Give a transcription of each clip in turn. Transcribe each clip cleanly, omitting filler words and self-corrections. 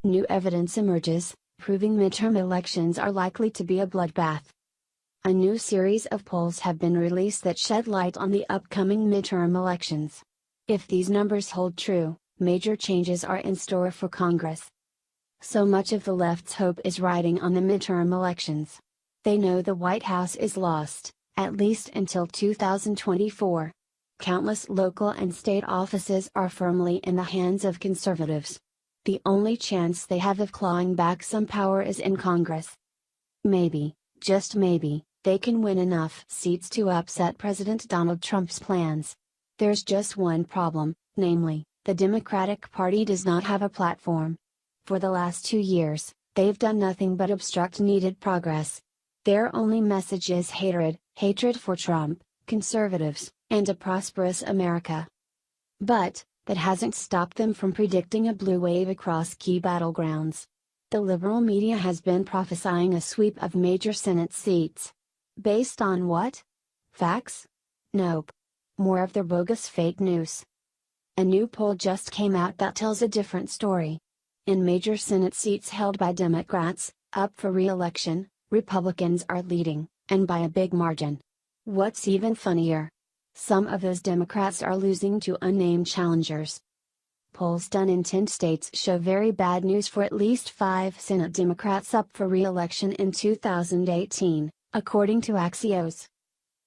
New evidence emerges, proving midterm elections are likely to be a bloodbath. A new series of polls have been released that shed light on the upcoming midterm elections. If these numbers hold true, major changes are in store for Congress. So much of the left's hope is riding on the midterm elections. They know the White House is lost, at least until 2024. Countless local and state offices are firmly in the hands of conservatives. The only chance they have of clawing back some power is in Congress. Maybe, just maybe, they can win enough seats to upset President Donald Trump's plans. There's just one problem, namely, the Democratic Party does not have a platform. For the last 2 years, they've done nothing but obstruct needed progress. Their only message is hatred for Trump, conservatives, and a prosperous America. But, that hasn't stopped them from predicting a blue wave across key battlegrounds. The liberal media has been prophesying a sweep of major Senate seats. Based on what? Facts? Nope. More of their bogus fake news. A new poll just came out that tells a different story. In major Senate seats held by Democrats, up for re-election, Republicans are leading, and by a big margin. What's even funnier? Some of those Democrats are losing to unnamed challengers. Polls done in 10 states show very bad news for at least 5 Senate Democrats up for re-election in 2018, according to Axios.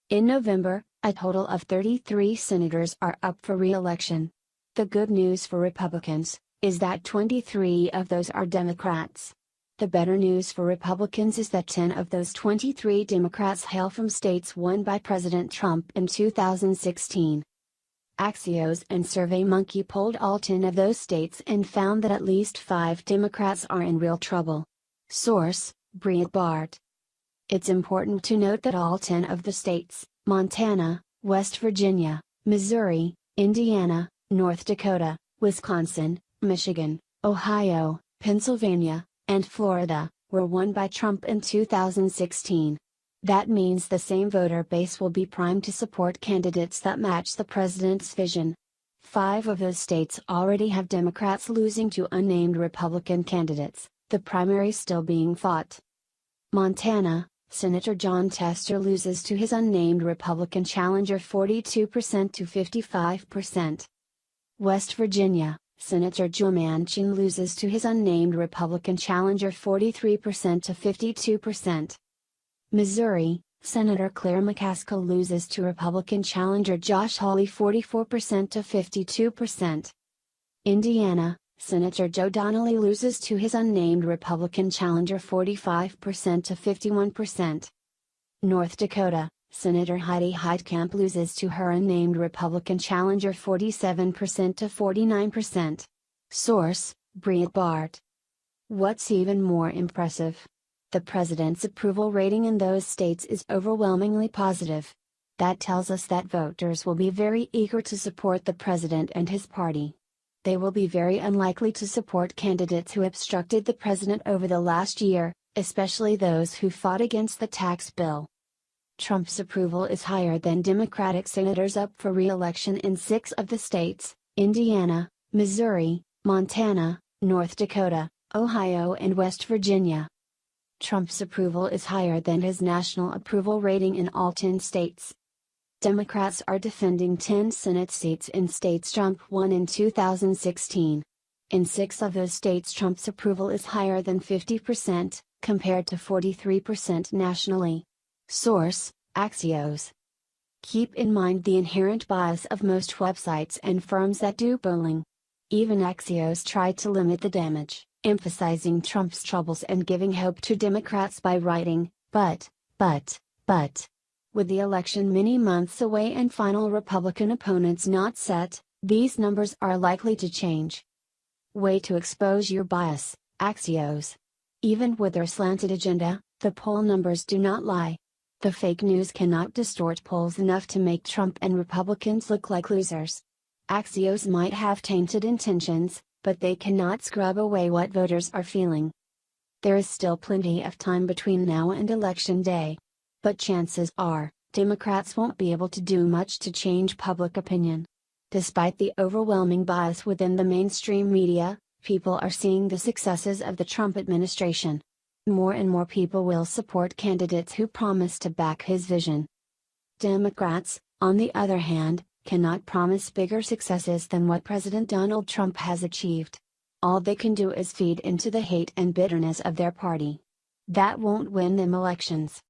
In November, a total of 33 senators are up for re-election. The good news for Republicans is that 23 of those are Democrats. The better news for Republicans is that 10 of those 23 Democrats hail from states won by President Trump in 2016. Axios and SurveyMonkey polled all 10 of those states and found that at least 5 Democrats are in real trouble. Source: Breitbart. It's important to note that all 10 of the states, Montana, West Virginia, Missouri, Indiana, North Dakota, Wisconsin, Michigan, Ohio, Pennsylvania, and Florida, were won by Trump in 2016. That means the same voter base will be primed to support candidates that match the president's vision. 5 of those states already have Democrats losing to unnamed Republican candidates, the primary still being fought. Montana, Senator Jon Tester loses to his unnamed Republican challenger 42% to 55%. West Virginia, Senator Joe Manchin loses to his unnamed Republican challenger 43% to 52%. Missouri, Senator Claire McCaskill loses to Republican challenger Josh Hawley 44% to 52%. Indiana, Senator Joe Donnelly loses to his unnamed Republican challenger 45% to 51%. North Dakota, Senator Heidi Heitkamp loses to her unnamed Republican challenger 47% to 49%. Source: Breitbart. What's even more impressive? The president's approval rating in those states is overwhelmingly positive. That tells us that voters will be very eager to support the president and his party. They will be very unlikely to support candidates who obstructed the president over the last year, especially those who fought against the tax bill. Trump's approval is higher than Democratic senators up for re-election in 6 of the states, Indiana, Missouri, Montana, North Dakota, Ohio and West Virginia. Trump's approval is higher than his national approval rating in all 10 states. Democrats are defending 10 Senate seats in states Trump won in 2016. In 6 of those states Trump's approval is higher than 50%, compared to 43% nationally. Source: Axios. Keep in mind the inherent bias of most websites and firms that do polling. Even Axios tried to limit the damage, emphasizing Trump's troubles and giving hope to Democrats by writing, but. With the election many months away and final Republican opponents not set, these numbers are likely to change. Way to expose your bias, Axios. Even with their slanted agenda, the poll numbers do not lie. The fake news cannot distort polls enough to make Trump and Republicans look like losers. Axios might have tainted intentions, but they cannot scrub away what voters are feeling. There is still plenty of time between now and Election Day. But chances are, Democrats won't be able to do much to change public opinion. Despite the overwhelming bias within the mainstream media, People are seeing the successes of the Trump administration. More and more people will support candidates who promise to back his vision. Democrats, on the other hand, cannot promise bigger successes than what President Donald Trump has achieved. All they can do is feed into the hate and bitterness of their party. That won't win them elections.